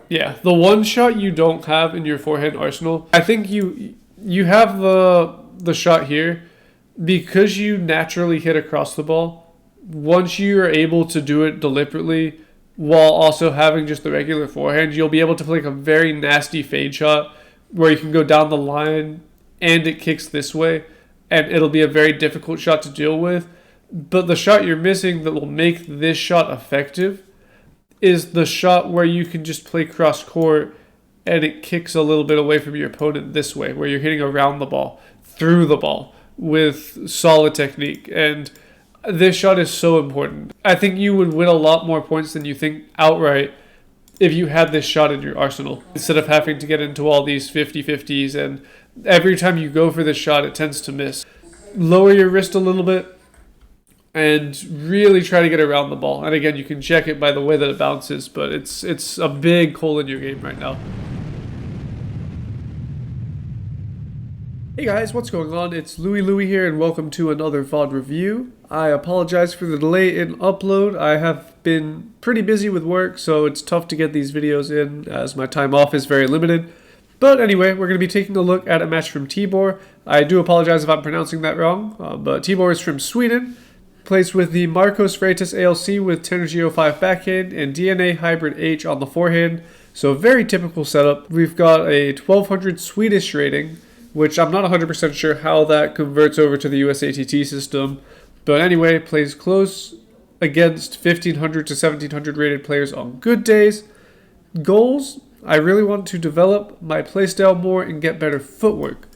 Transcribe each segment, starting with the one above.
Yeah, the one shot you don't have in your forehand arsenal. I think you have the shot here because you naturally hit across the ball. Once you are able to do it deliberately while also having just the regular forehand, you'll be able to play like a very nasty fade shot where you can go down the line and it kicks this way, and it'll be a very difficult shot to deal with. But the shot you're missing that will make this shot effective is the shot where you can just play cross court and it kicks a little bit away from your opponent this way, where you're hitting around the ball, through the ball with solid technique. And this shot is so important. I think you would win a lot more points than you think outright if you had this shot in your arsenal, instead of having to get into all these 50-50s, and every time you go for this shot, it tends to miss. Lower your wrist a little bit and really try to get around the ball. And again, you can check it by the way that it bounces, but it's a big hole in your game right now. Hey guys, what's going on? It's Louie here, and welcome to another VOD review. I apologize for the delay in upload. I have been pretty busy with work, so it's tough to get these videos in as my time off is very limited. But anyway, we're going to be taking a look at a match from Tibor. I do apologize if I'm pronouncing that wrong, but Tibor is from Sweden. Plays with the Marcos Freitas ALC with Tenergy 05 backhand and DNA Hybrid H on the forehand. So very typical setup. We've got a 1200 Swedish rating, which I'm not 100% sure how that converts over to the USATT system. But anyway, plays close against 1500 to 1700 rated players on good days. Goals: I really want to develop my playstyle more and get better footwork.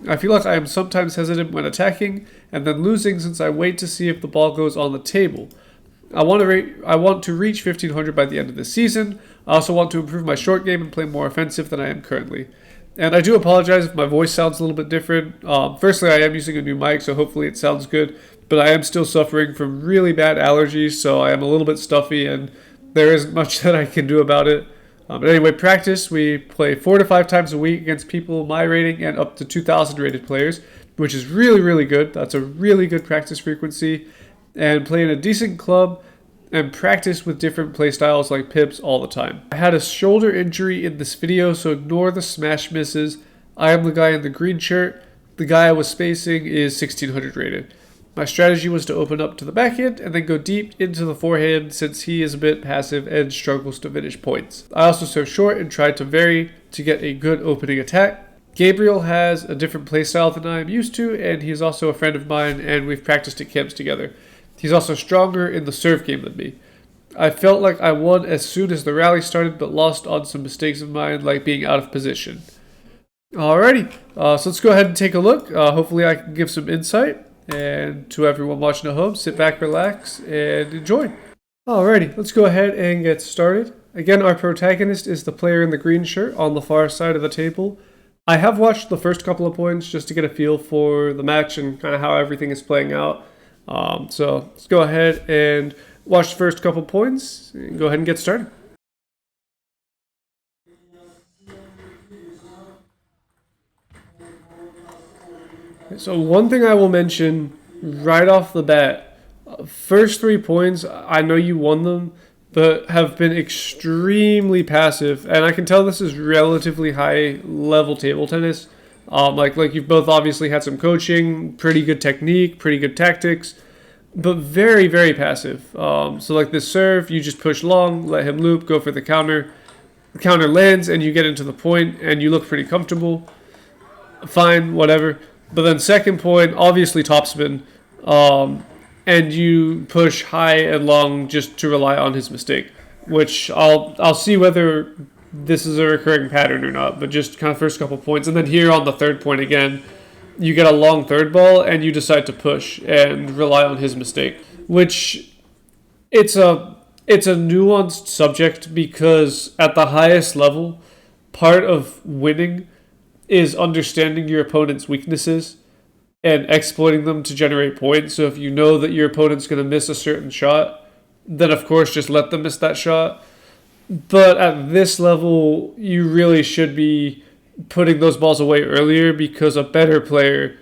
I feel like I am sometimes hesitant when attacking and then losing since I wait to see if the ball goes on the table. I want to reach 1500 by the end of the season. I also want to improve my short game and play more offensive than I am currently. And I do apologize if my voice sounds a little bit different. Firstly, I am using a new mic, so hopefully it sounds good. But I am still suffering from really bad allergies, so I am a little bit stuffy and there isn't much that I can do about it. But anyway, practice, we play 4 to 5 times a week against people my rating and up to 2,000 rated players, which is really, really good. That's a really good practice frequency. And play in a decent club and practice with different play styles like pips all the time. I had a shoulder injury in this video, so ignore the smash misses. I am the guy in the green shirt. The guy I was spacing is 1,600 rated. My strategy was to open up to the backhand and then go deep into the forehand since he is a bit passive and struggles to finish points. I also serve short and tried to vary to get a good opening attack. Gabriel has a different playstyle than I am used to, and he is also a friend of mine and we've practiced at camps together. He's also stronger in the serve game than me. I felt like I won as soon as the rally started but lost on some mistakes of mine like being out of position. Alrighty, so let's go ahead and take a look. Hopefully I can give some insight. And to everyone watching at home, sit back, relax, and enjoy. Alrighty, let's go ahead and get started. Again, our protagonist is the player in the green shirt on the far side of the table. I have watched the first couple of points just to get a feel for the match and kind of how everything is playing out. So let's go ahead and watch the first couple points and go ahead and get started. So one thing I will mention right off the bat, first 3 points, I know you won them, but have been extremely passive. And I can tell this is relatively high level table tennis. Like you've both obviously had some coaching, pretty good technique, pretty good tactics, but very, very passive. So like this serve, you just push long, let him loop, go for the counter. The counter lands and you get into the point and you look pretty comfortable. Fine, whatever. But then second point, obviously topspin, and you push high and long just to rely on his mistake, which I'll see whether this is a recurring pattern or not, but just kind of first couple points. And then here on the third point again, you get a long third ball and you decide to push and rely on his mistake, which it's a nuanced subject because at the highest level, part of winning is understanding your opponent's weaknesses and exploiting them to generate points. So if you know that your opponent's going to miss a certain shot, then of course just let them miss that shot. But at this level, you really should be putting those balls away earlier because a better player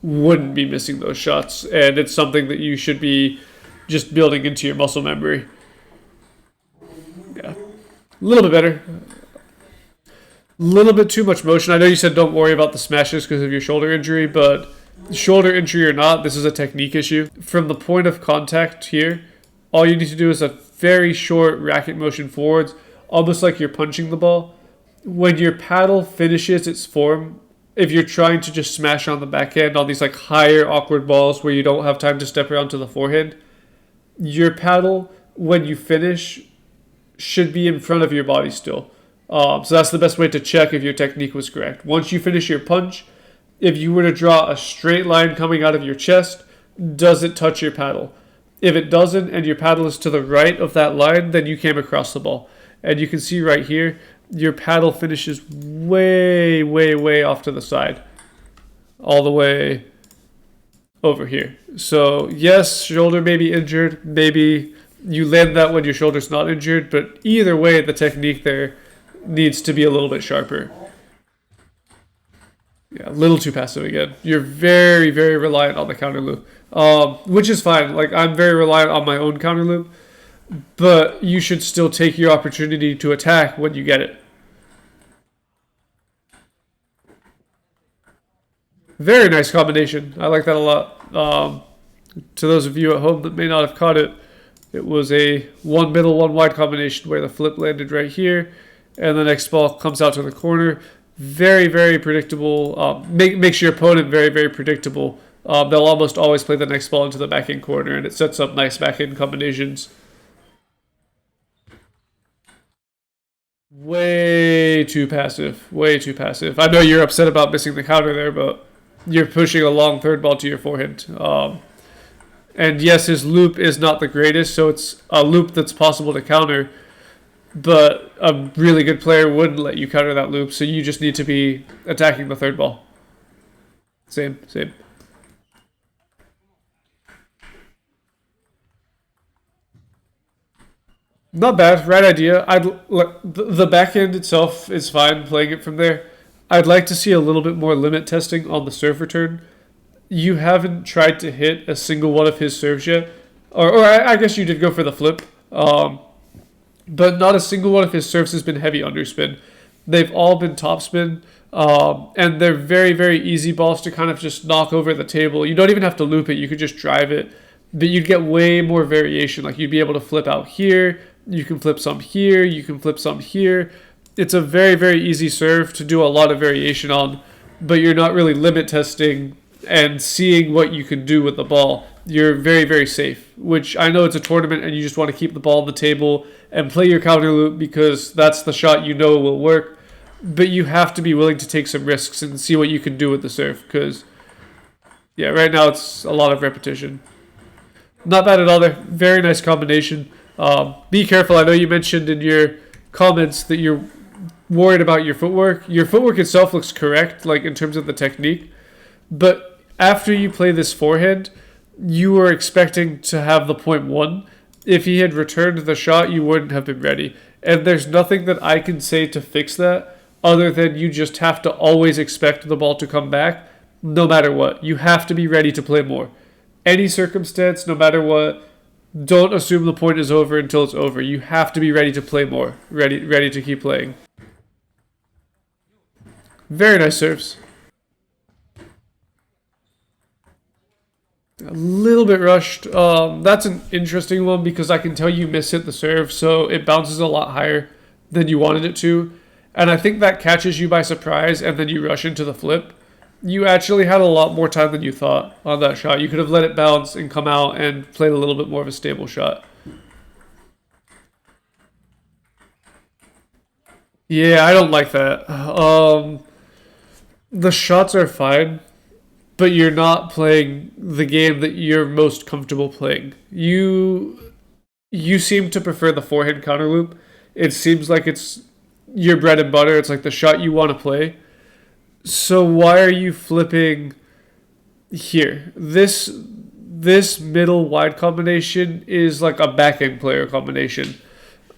wouldn't be missing those shots. And it's something that you should be just building into your muscle memory. little bit better. Little bit too much motion. I know you said don't worry about the smashes because of your shoulder injury, but shoulder injury or not, this is a technique issue. From the point of contact here, all you need to do is a very short racket motion forwards, almost like you're punching the ball. When your paddle finishes its form, if you're trying to just smash on the backhand on these like higher awkward balls where you don't have time to step around to the forehand, your paddle, when you finish, should be in front of your body still. So that's the best way to check if your technique was correct. Once you finish your punch, if you were to draw a straight line coming out of your chest, does it touch your paddle? If it doesn't and your paddle is to the right of that line, then you came across the ball. And you can see right here, your paddle finishes way, way, way off to the side. All the way over here. So yes, shoulder may be injured. Maybe you land that when your shoulder's not injured. But either way, the technique there needs to be a little bit sharper. Yeah, a little too passive again. You're very, very reliant on the counter loop, which is fine. Like, I'm very reliant on my own counter loop, but you should still take your opportunity to attack when you get it. Very nice combination. I like that a lot. To those of you at home that may not have caught it, it was a one middle, one wide combination where the flip landed right here, and the next ball comes out to the corner. Very, very predictable. Makes your opponent very, very predictable. They'll almost always play the next ball into the back end corner, and it sets up nice back end combinations. Way too passive. Way too passive. I know you're upset about missing the counter there, but you're pushing a long third ball to your forehand. And yes, his loop is not the greatest, so it's a loop that's possible to counter. But a really good player wouldn't let you counter that loop, so you just need to be attacking the third ball. Same. Not bad, right idea. The backhand itself is fine, playing it from there. I'd like to see a little bit more limit testing on the serve return. You haven't tried to hit a single one of his serves yet. Or I guess you did go for the flip. But not a single one of his serves has been heavy underspin. They've all been topspin, and they're very, very easy balls to kind of just knock over the table. You don't even have to loop it. You could just drive it, but you'd get way more variation. Like, you'd be able to flip out here. You can flip some here. You can flip some here. It's a very, very easy serve to do a lot of variation on, but you're not really limit testing and seeing what you can do with the ball. You're very, very safe, which I know it's a tournament and you just want to keep the ball on the table and play your counter loop because that's the shot you know will work. But you have to be willing to take some risks and see what you can do with the serve because, yeah, right now it's a lot of repetition. Not bad at all there. Very nice combination. Be careful. I know you mentioned in your comments that you're worried about your footwork. Your footwork itself looks correct, like in terms of the technique. But after you play this forehand, you were expecting to have the point one. If he had returned the shot, you wouldn't have been ready. And there's nothing that I can say to fix that other than you just have to always expect the ball to come back no matter what. You have to be ready to play more. Any circumstance, no matter what, don't assume the point is over until it's over. You have to be ready to play more, ready to keep playing. Very nice serves. A little bit rushed. That's an interesting one because I can tell you miss-hit the serve, so it bounces a lot higher than you wanted it to. And I think that catches you by surprise, and then you rush into the flip. You actually had a lot more time than you thought on that shot. You could have let it bounce and come out and played a little bit more of a stable shot. Yeah, I don't like that. The shots are fine, but you're not playing the game that you're most comfortable playing. You seem to prefer the forehand counter loop. It seems like it's your bread and butter. It's like the shot you want to play. So why are you flipping here? This middle wide combination is like a backhand player combination.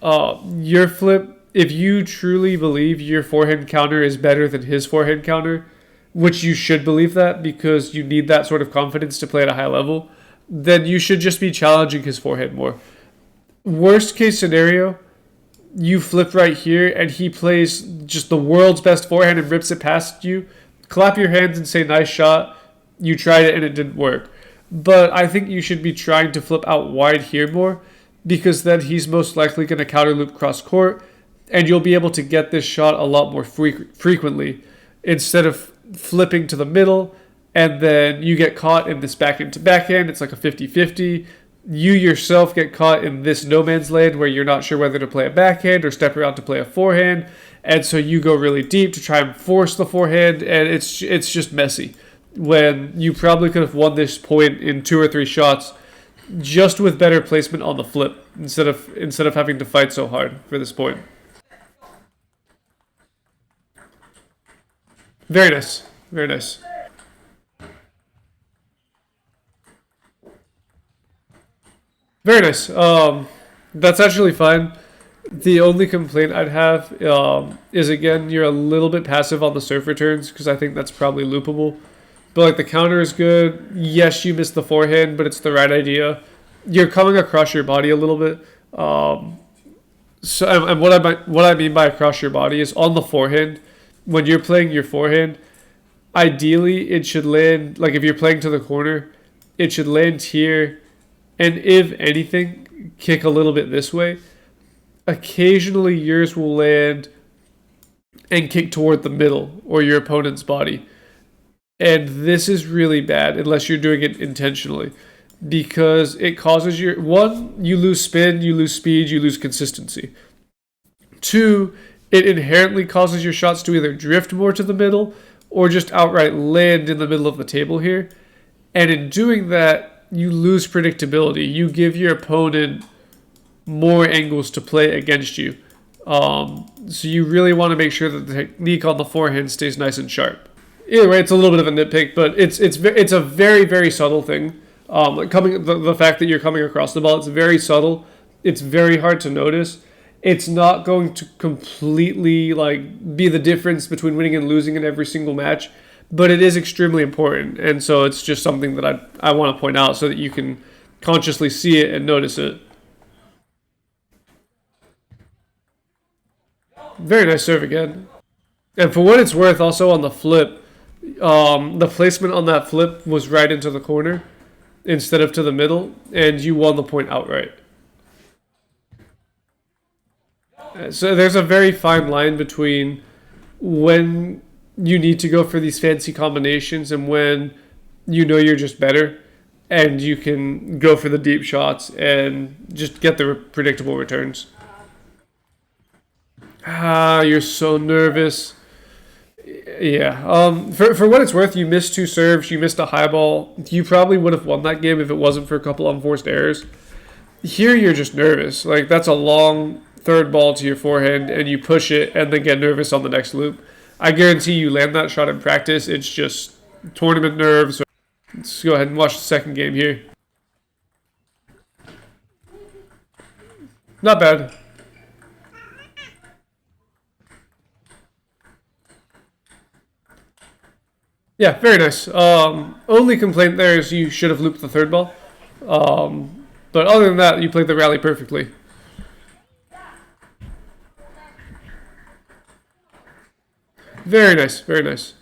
Your flip, if you truly believe your forehand counter is better than his forehand counter, which you should believe that because you need that sort of confidence to play at a high level, then you should just be challenging his forehand more. Worst case scenario, you flip right here and he plays just the world's best forehand and rips it past you, clap your hands and say nice shot. You tried it and it didn't work. But I think you should be trying to flip out wide here more, because then he's most likely going to counter loop cross court and you'll be able to get this shot a lot more frequently instead of flipping to the middle and then you get caught in this backhand to backhand. It's like a 50-50. You yourself get caught in this no man's land where you're not sure whether to play a backhand or step around to play a forehand, and so you go really deep to try and force the forehand, and it's just messy when you probably could have won this point in 2 or 3 shots just with better placement on the flip instead of having to fight so hard for this point. Very nice. Very nice. Very nice. That's actually fine. The only complaint I'd have is, again, you're a little bit passive on the serve returns, because I think that's probably loopable. But like the counter is good. Yes, you missed the forehand, but it's the right idea. You're coming across your body a little bit. And what I mean by across your body is on the forehand. When you're playing your forehand, ideally it should land, like if you're playing to the corner, it should land here, and if anything, kick a little bit this way. Occasionally yours will land and kick toward the middle or your opponent's body. And this is really bad unless you're doing it intentionally, because it causes you lose spin, you lose speed, you lose consistency. 2, it inherently causes your shots to either drift more to the middle or just outright land in the middle of the table here. And in doing that, you lose predictability. You give your opponent more angles to play against you. So you really want to make sure that the technique on the forehand stays nice and sharp. Either way, it's a little bit of a nitpick, but it's a very, very subtle thing. The fact that you're coming across the ball, it's very subtle. It's very hard to notice. It's not going to completely be the difference between winning and losing in every single match, but it is extremely important. And so it's just something that I want to point out so that you can consciously see it and notice it. Very nice serve again. And for what it's worth, also on the flip, the placement on that flip was right into the corner instead of to the middle, and you won the point outright. So there's a very fine line between when you need to go for these fancy combinations and when you know you're just better and you can go for the deep shots and just get the predictable returns. You're so nervous. Yeah. For what it's worth, you missed 2 serves. You missed a high ball. You probably would have won that game if it wasn't for a couple unforced errors. Here, you're just nervous. Like, that's a long third ball to your forehand, and you push it and then get nervous on the next loop. I guarantee you land that shot in practice. It's just tournament nerves. Let's go ahead and watch the second game here. Not bad. Yeah, very nice. Only complaint there is you should have looped the third ball. But other than that, you played the rally perfectly. Very nice, very nice.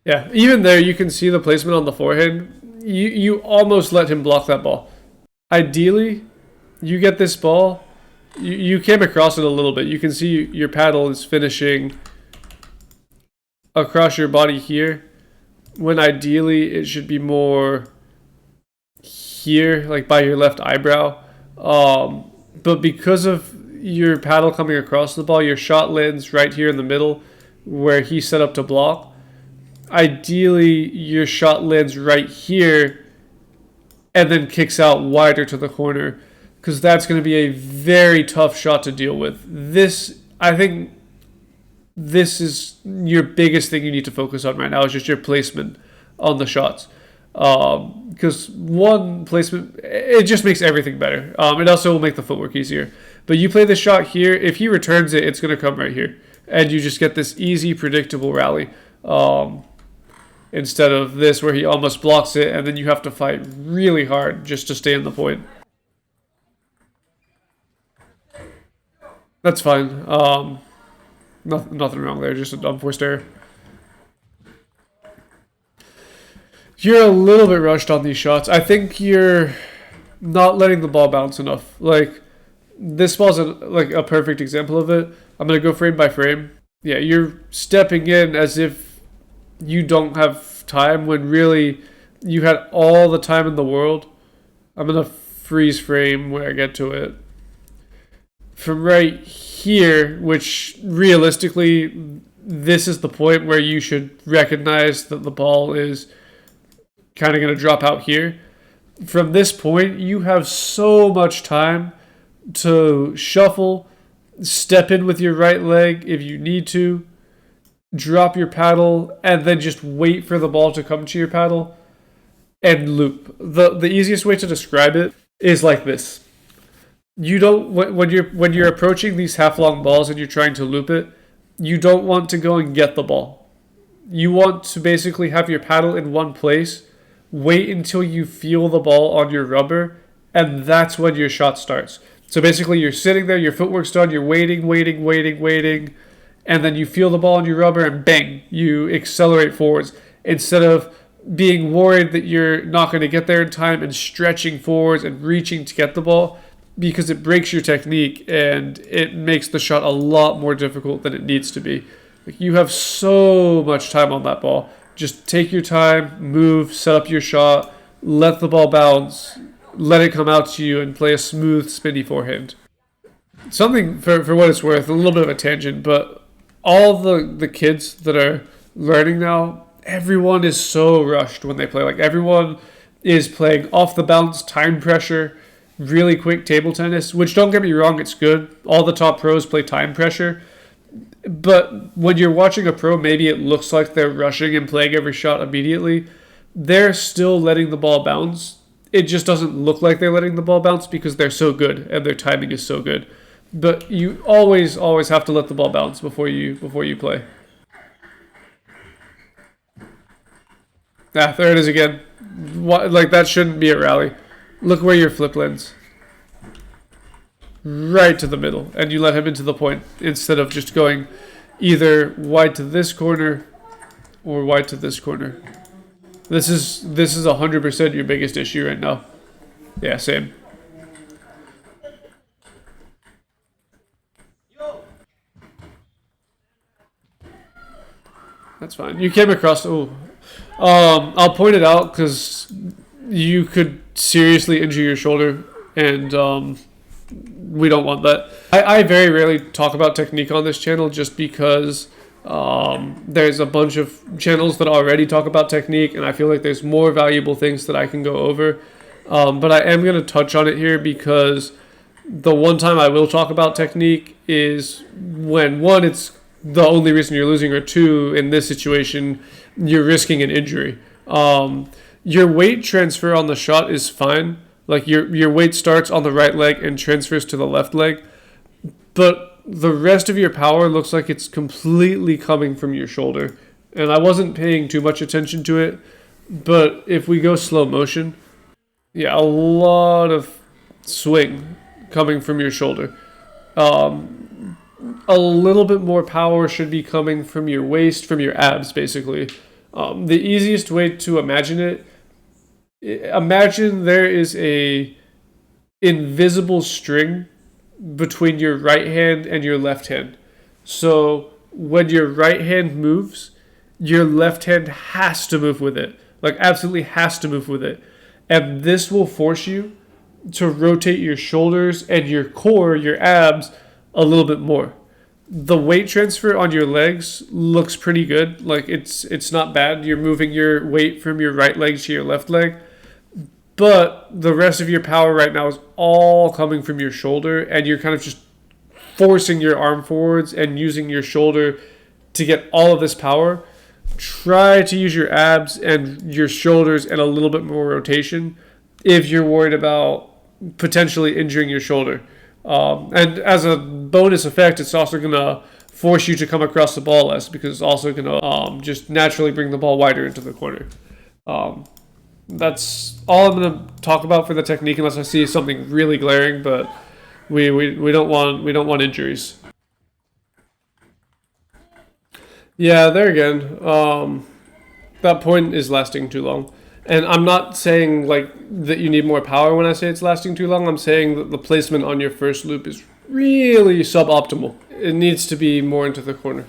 Yeah, even there you can see the placement on the forehand. You almost let him block that ball. Ideally, you get this ball. You came across it a little bit. You can see your paddle is finishing across your body here, when ideally it should be more here, like by your left eyebrow. But because of your paddle coming across the ball, your shot lands right here in the middle where he set up to block. Ideally, your shot lands right here and then kicks out wider to the corner, because that's going to be a very tough shot to deal with. I think this is your biggest thing you need to focus on right now, is just your placement on the shots. Because one placement, it just makes everything better. It also will make the footwork easier. But you play the shot here, if he returns it, it's going to come right here. And you just get this easy, predictable rally. Instead of this where he almost blocks it and then you have to fight really hard just to stay in the point. That's fine. Nothing wrong there, just a unforced error. You're a little bit rushed on these shots. I think you're not letting the ball bounce enough. Like, this ball's like a perfect example of it. I'm going to go frame by frame. Yeah, you're stepping in as if you don't have time when really you had all the time in the world. I'm going to freeze frame when I get to it. From right here, which realistically, this is the point where you should recognize that the ball is kind of going to drop out here. From this point, you have so much time to shuffle, step in with your right leg if you need to, drop your paddle, and then just wait for the ball to come to your paddle and loop. The easiest way to describe it is like this. You don't when you're approaching these half-long balls and you're trying to loop it, you don't want to go and get the ball. You want to basically have your paddle in one place, wait until you feel the ball on your rubber, and that's when your shot starts. So basically you're sitting there, your footwork's done, you're waiting, and then you feel the ball on your rubber and bang, you accelerate forwards instead of being worried that you're not going to get there in time and stretching forwards and reaching to get the ball, because it breaks your technique and it makes the shot a lot more difficult than it needs to be. Like, you have so much time on that ball. Just take your time, move, set up your shot, let the ball bounce, let it come out to you, and play a smooth, spinny forehand. Something, for what it's worth, a little bit of a tangent, but all the kids that are learning now, everyone is so rushed when they play. Like, everyone is playing off the bounce, time pressure, really quick table tennis, which, don't get me wrong, it's good. All the top pros play time pressure. But when you're watching a pro, maybe it looks like they're rushing and playing every shot immediately. They're still letting the ball bounce. It just doesn't look like they're letting the ball bounce because they're so good and their timing is so good. But you always have to let the ball bounce before you play. Ah, there it is again. Like, that shouldn't be a rally. Look where your flip lands. Right to the middle, and you let him into the point instead of just going either wide to this corner or wide to this corner. This is 100% your biggest issue right now. Yeah, same. That's fine. You came across. Oh, I'll point it out because you could seriously injure your shoulder, and we don't want that. I very rarely talk about technique on this channel just because there's a bunch of channels that already talk about technique, and I feel like there's more valuable things that I can go over. But I am going to touch on it here because the one time I will talk about technique is when, one, it's the only reason you're losing, or two, in this situation, you're risking an injury. Your weight transfer on the shot is fine. Like, your weight starts on the right leg and transfers to the left leg, but the rest of your power looks like it's completely coming from your shoulder. And I wasn't paying too much attention to it, but if we go slow motion, yeah, a lot of swing coming from your shoulder. A little bit more power should be coming from your waist, from your abs, basically. The easiest way to imagine it, imagine there is a invisible string between your right hand and your left hand. So when your right hand moves, your left hand has to move with it. Like, absolutely has to move with it. And this will force you to rotate your shoulders and your core, your abs, a little bit more. The weight transfer on your legs looks pretty good. Like, it's not bad. You're moving your weight from your right leg to your left leg. But the rest of your power right now is all coming from your shoulder, and you're kind of just forcing your arm forwards and using your shoulder to get all of this power. Try to use your abs and your shoulders and a little bit more rotation if you're worried about potentially injuring your shoulder. And as a bonus effect, it's also going to force you to come across the ball less, because it's also going to just naturally bring the ball wider into the corner. That's all I'm going to talk about for the technique, unless I see something really glaring, but we don't want injuries. Yeah, there again. That point is lasting too long. And I'm not saying like that you need more power when I say it's lasting too long. I'm saying that the placement on your first loop is really suboptimal. It needs to be more into the corner.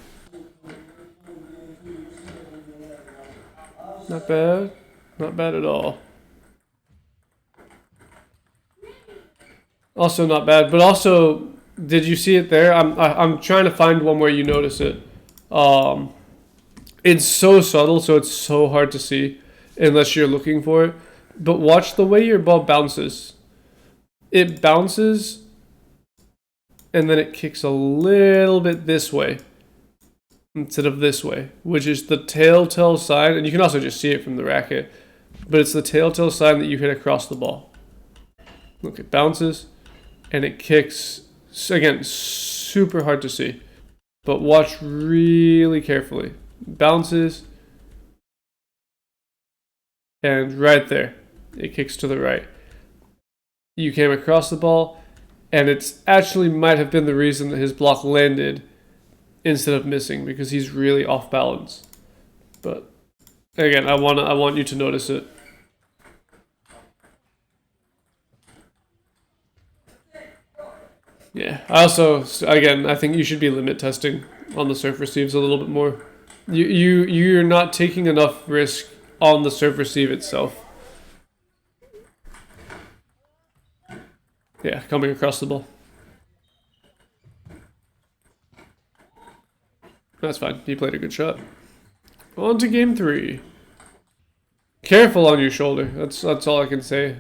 Not bad. Not bad at all. Also not bad, but also, did you see it there? I'm trying to find one where you notice it. Um, it's so subtle, so it's so hard to see unless you're looking for it. But watch the way your ball bounces. It bounces, and then it kicks a little bit this way instead of this way, which is the telltale sign. And you can also just see it from the racket, but it's the telltale sign that you hit across the ball. Look, it bounces, and it kicks. Again, super hard to see, but watch really carefully. Bounces, and right there, it kicks to the right. You came across the ball, and it's actually might have been the reason that his block landed instead of missing, because he's really off balance. But again, I want you to notice it. Yeah. I also, again, I think you should be limit testing on the serve receives a little bit more. You're not taking enough risk on the serve receive itself. Yeah, coming across the ball. That's fine. He played a good shot. On to game 3. Careful on your shoulder. That's all I can say.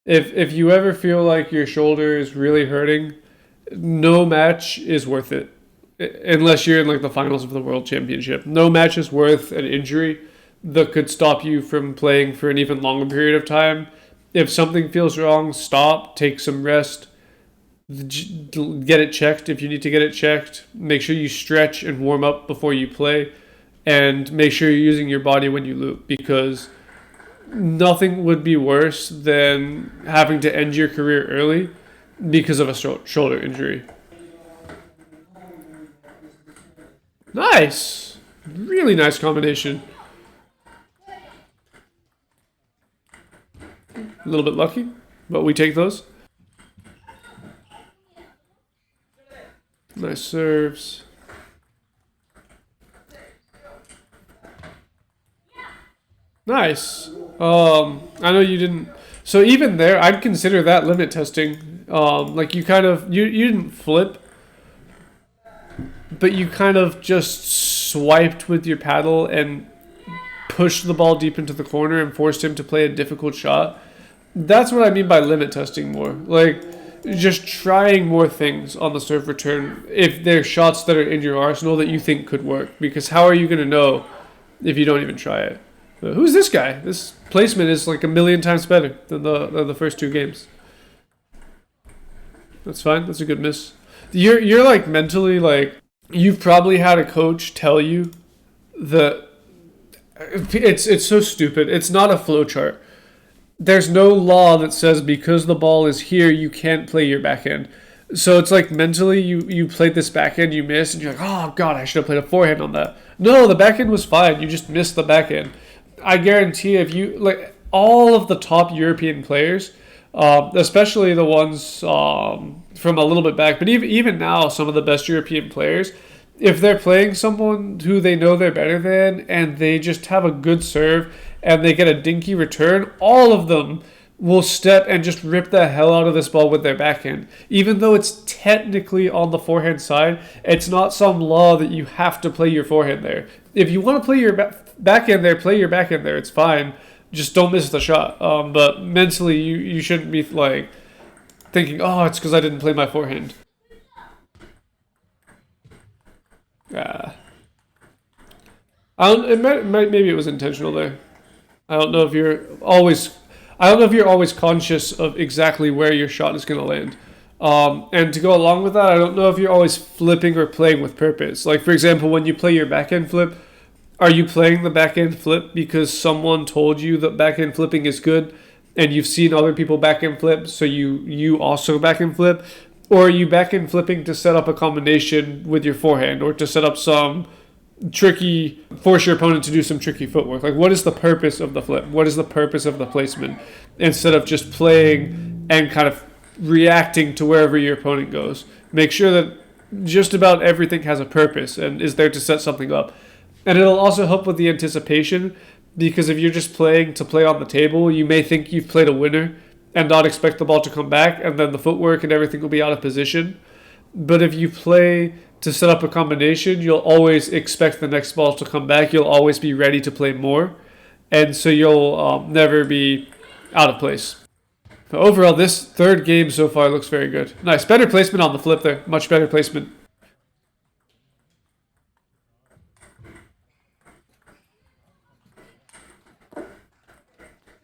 If you ever feel like your shoulder is really hurting, no match is worth it. Unless you're in like the finals of the World Championship. No match is worth an injury that could stop you from playing for an even longer period of time. If something feels wrong, stop, take some rest, get it checked if you need to get it checked. Make sure you stretch and warm up before you play, and make sure you're using your body when you loop, because nothing would be worse than having to end your career early because of a shoulder injury. Nice. Really nice combination. A little bit lucky, but we take those. Nice serves. Nice. I know you didn't. So even there, I'd consider that limit testing. Like you kind of you didn't flip, but you kind of just swiped with your paddle and pushed the ball deep into the corner and forced him to play a difficult shot. That's what I mean by limit testing more. Like just trying more things on the serve return if there's shots that are in your arsenal that you think could work. Because how are you going to know if you don't even try it? Who's this guy? This placement is like a million times better than the first 2 games. That's fine. That's a good miss. You're like mentally like you've probably had a coach tell you that it's so stupid. It's not a flow chart. There's no law that says because the ball is here, you can't play your backhand. So it's like mentally you played this backhand, you missed, and you're like, oh god, I should have played a forehand on that. No, the backhand was fine. You just missed the backhand. I guarantee if you like all of the top European players, especially the ones from a little bit back, but even now, some of the best European players, if they're playing someone who they know they're better than and they just have a good serve and they get a dinky return, all of them will step and just rip the hell out of this ball with their backhand. Even though it's technically on the forehand side, it's not some law that you have to play your forehand there. If you want to play your backhand there, play your backhand there. It's fine. Just don't miss the shot. But mentally, you shouldn't be like thinking, oh, it's because I didn't play my forehand. Maybe it was intentional there. I don't know if you're always conscious of exactly where your shot is going to land. And to go along with that, I don't know if you're always flipping or playing with purpose. Like, for example, when you play your backhand flip, are you playing the backhand flip because someone told you that backhand flipping is good and you've seen other people backhand flip, so you also backhand flip? Or are you backhand flipping to set up a combination with your forehand, or to set up some tricky, force your opponent to do some tricky footwork? Like, what is the purpose of the flip? What is the purpose of the placement? Instead of just playing and kind of reacting to wherever your opponent goes. Make sure that just about everything has a purpose and is there to set something up. And it'll also help with the anticipation, because if you're just playing to play on the table, you may think you've played a winner and not expect the ball to come back, and then the footwork and everything will be out of position. But if you play to set up a combination, you'll always expect the next ball to come back. You'll always be ready to play more, and so you'll never be out of place. But overall, this third game so far looks very good. Nice. Better placement on the flip there. Much better placement.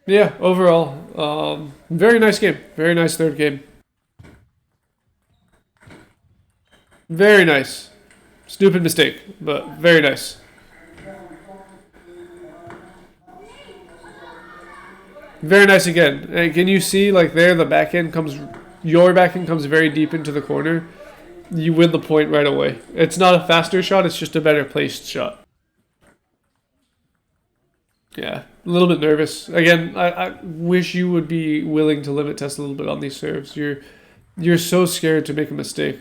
Yeah, overall, very nice game. Very nice third game. Very nice. Stupid mistake, but very nice. Very nice again. And can you see, like, there, the backhand comes, your backhand comes very deep into the corner. You win the point right away. It's not a faster shot, it's just a better placed shot. Yeah, a little bit nervous. Again, I wish you would be willing to limit test a little bit on these serves. You're so scared to make a mistake.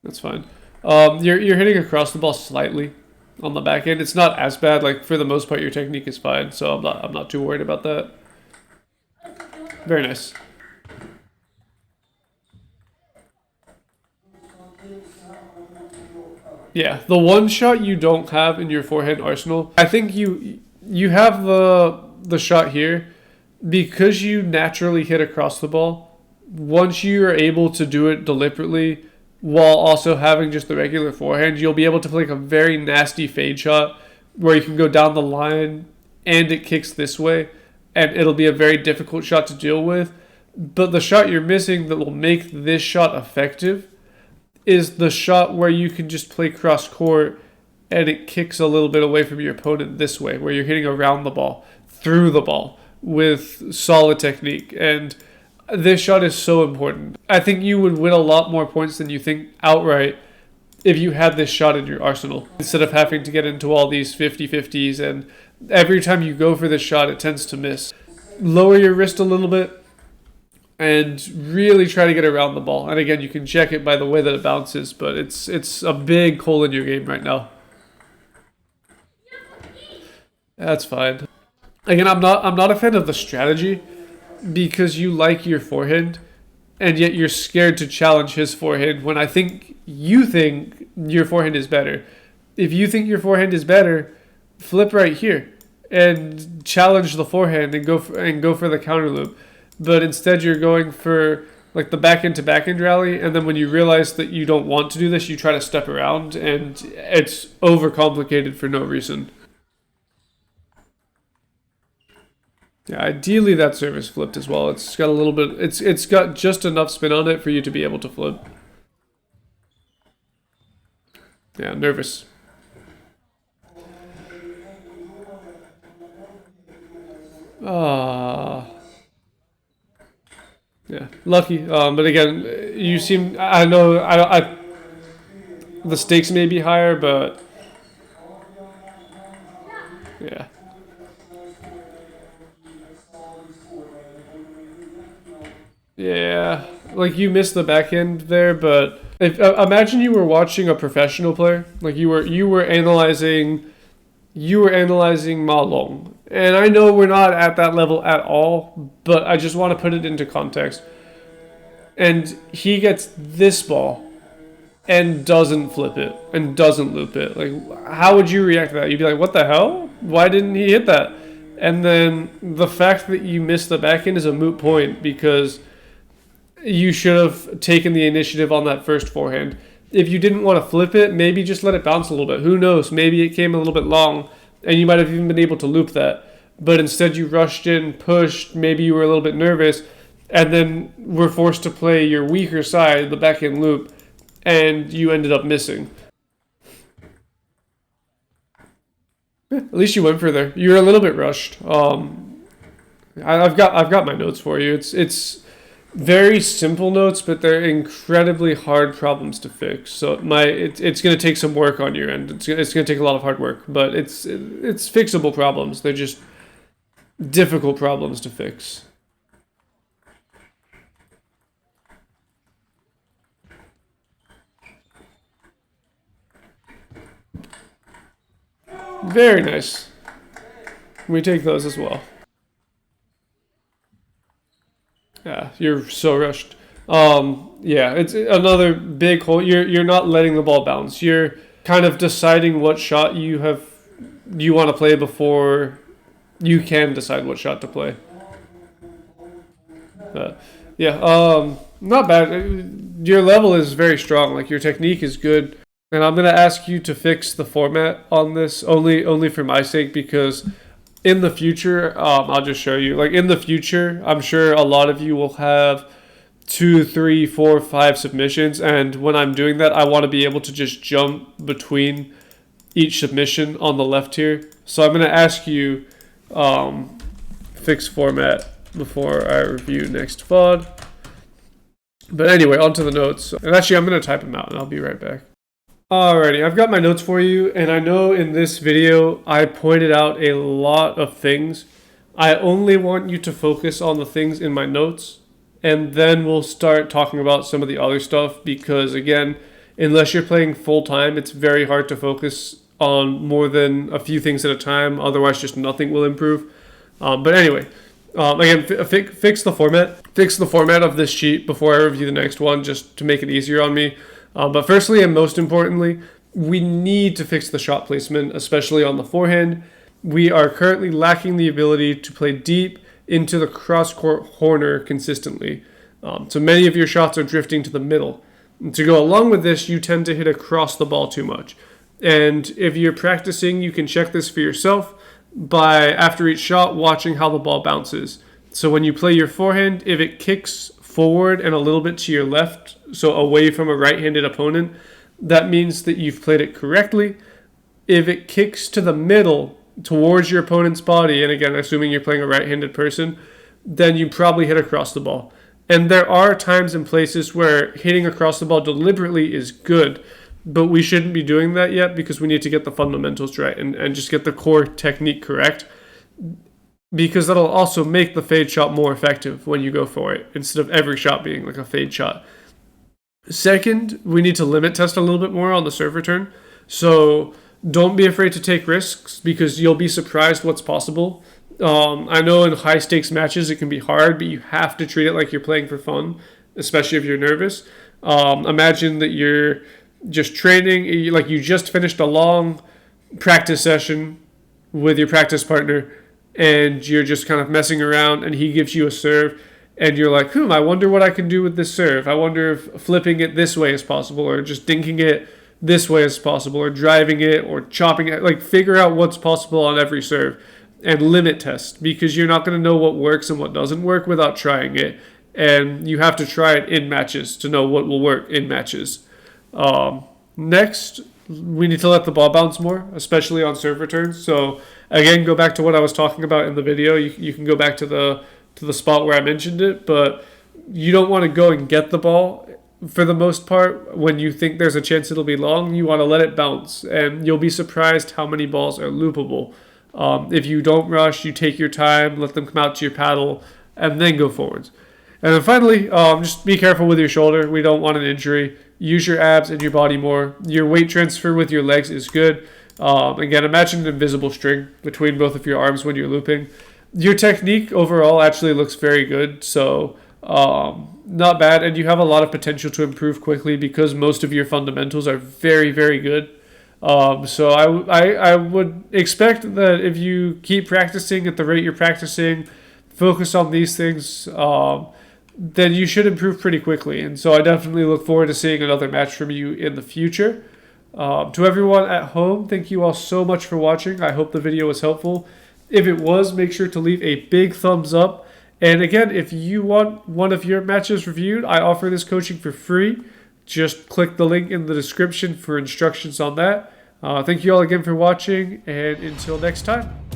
That's fine. You're hitting across the ball slightly on the back end. It's not as bad. Like, for the most part, your technique is fine, so I'm not too worried about that. Very nice. Yeah, the one shot you don't have in your forehand arsenal, I think you have the shot here because you naturally hit across the ball. Once you are able to do it deliberately while also having just the regular forehand, you'll be able to play like a very nasty fade shot where you can go down the line and it kicks this way, and it'll be a very difficult shot to deal with. But the shot you're missing that will make this shot effective is the shot where you can just play cross court and it kicks a little bit away from your opponent this way, where you're hitting around the ball, through the ball, with solid technique. And this shot is so important. I think you would win a lot more points than you think outright if you had this shot in your arsenal, instead of having to get into all these 50-50s, and every time you go for this shot, it tends to miss. Lower your wrist a little bit and really try to get around the ball. And again, you can check it by the way that it bounces, but it's a big hole in your game right now. That's fine. Again, I'm not a fan of the strategy, because you like your forehand and yet you're scared to challenge his forehand when I think you think your forehand is better. If you think your forehand is better, flip right here and challenge the forehand and go for the counter loop. But instead you're going for like the backhand to backhand rally, and then when you realize that you don't want to do this, you try to step around, and it's overcomplicated for no reason. Yeah, ideally that service flipped as well. It's got a little bit, it's got just enough spin on it for you to be able to flip. Yeah, nervous. Yeah, lucky. But again, you seem, I know, the stakes may be higher, but yeah. Yeah, like you missed the backhand there, but imagine you were watching a professional player, like you were analyzing Ma Long, and I know we're not at that level at all, but I just want to put it into context. And he gets this ball and doesn't flip it and doesn't loop it. Like, how would you react to that? You'd be like, what the hell? Why didn't he hit that? And then the fact that you missed the backhand is a moot point, because you should have taken the initiative on that first forehand. If you didn't want to flip it, maybe just let it bounce a little bit. Who knows? Maybe it came a little bit long, and you might have even been able to loop that. But instead you rushed in, pushed, maybe you were a little bit nervous, and then were forced to play your weaker side, the backhand loop, and you ended up missing. At least you went for there. You were a little bit rushed. I've got my notes for you. very simple notes, but they're incredibly hard problems to fix. So it's going to take some work on your end. It's going to take a lot of hard work, but it's fixable problems. They're just difficult problems to fix. Very nice. We take those as well. Yeah, you're so rushed. Yeah, it's another big hole. You're not letting the ball bounce. You're kind of deciding what shot you want to play before you can decide what shot to play. Yeah, not bad. Your level is very strong. Like, your technique is good. And I'm gonna ask you to fix the format on this only for my sake, because in the future, I'll just show you. Like, in the future, I'm sure a lot of you will have 2, 3, 4, 5 submissions, and when I'm doing that, I want to be able to just jump between each submission on the left here. So I'm gonna ask you fix format before I review next VOD. But anyway, on to the notes. And actually, I'm gonna type them out, and I'll be right back. Alrighty, I've got my notes for you, and I know in this video I pointed out a lot of things. I only want you to focus on the things in my notes, and then we'll start talking about some of the other stuff, because again, unless you're playing full time, it's very hard to focus on more than a few things at a time, otherwise just nothing will improve. But anyway, again, fix the format. Fix the format of this sheet before I review the next one, just to make it easier on me. But firstly, and most importantly, we need to fix the shot placement, especially on the forehand. We are currently lacking the ability to play deep into the cross-court corner consistently. So many of your shots are drifting to the middle. And to go along with this, you tend to hit across the ball too much. And if you're practicing, you can check this for yourself by, after each shot, watching how the ball bounces. So when you play your forehand, if it kicks forward and a little bit to your left, so away from a right-handed opponent, that means that you've played it correctly. If it kicks to the middle towards your opponent's body, and again, assuming you're playing a right-handed person, then you probably hit across the ball. And there are times and places where hitting across the ball deliberately is good, but we shouldn't be doing that yet, because we need to get the fundamentals right and just get the core technique correct, because that'll also make the fade shot more effective when you go for it, instead of every shot being like a fade shot. Second, we need to limit test a little bit more on the serve return. So don't be afraid to take risks, because you'll be surprised what's possible. I know in high stakes matches it can be hard, but you have to treat it like you're playing for fun, especially if you're nervous. Imagine that you're just training, like you just finished a long practice session with your practice partner, and you're just kind of messing around, and he gives you a serve, and you're like, I wonder what I can do with this serve. I wonder if flipping it this way is possible, or just dinking it this way is possible, or driving it, or chopping it. Like, figure out what's possible on every serve, and limit test, because you're not going to know what works and what doesn't work without trying it, and you have to try it in matches to know what will work in matches. Next, we need to let the ball bounce more, especially on serve returns. So again, go back to what I was talking about in the video. You can go back to the spot where I mentioned it, but you don't want to go and get the ball for the most part. When you think there's a chance it'll be long, you want to let it bounce, and you'll be surprised how many balls are loopable. If you don't rush, you take your time, let them come out to your paddle, and then go forwards. And then finally, just be careful with your shoulder. We don't want an injury. Use your abs and your body more. Your weight transfer with your legs is good. Again, imagine an invisible string between both of your arms when you're looping. Your technique overall actually looks very good, so not bad. And you have a lot of potential to improve quickly, because most of your fundamentals are very, very good. So I would expect that if you keep practicing at the rate you're practicing, focus on these things, then you should improve pretty quickly. And so I definitely look forward to seeing another match from you in the future. To everyone at home, thank you all so much for watching. I hope the video was helpful. If it was, make sure to leave a big thumbs up. And again, if you want one of your matches reviewed, I offer this coaching for free. Just click the link in the description for instructions on that. Thank you all again for watching, and until next time.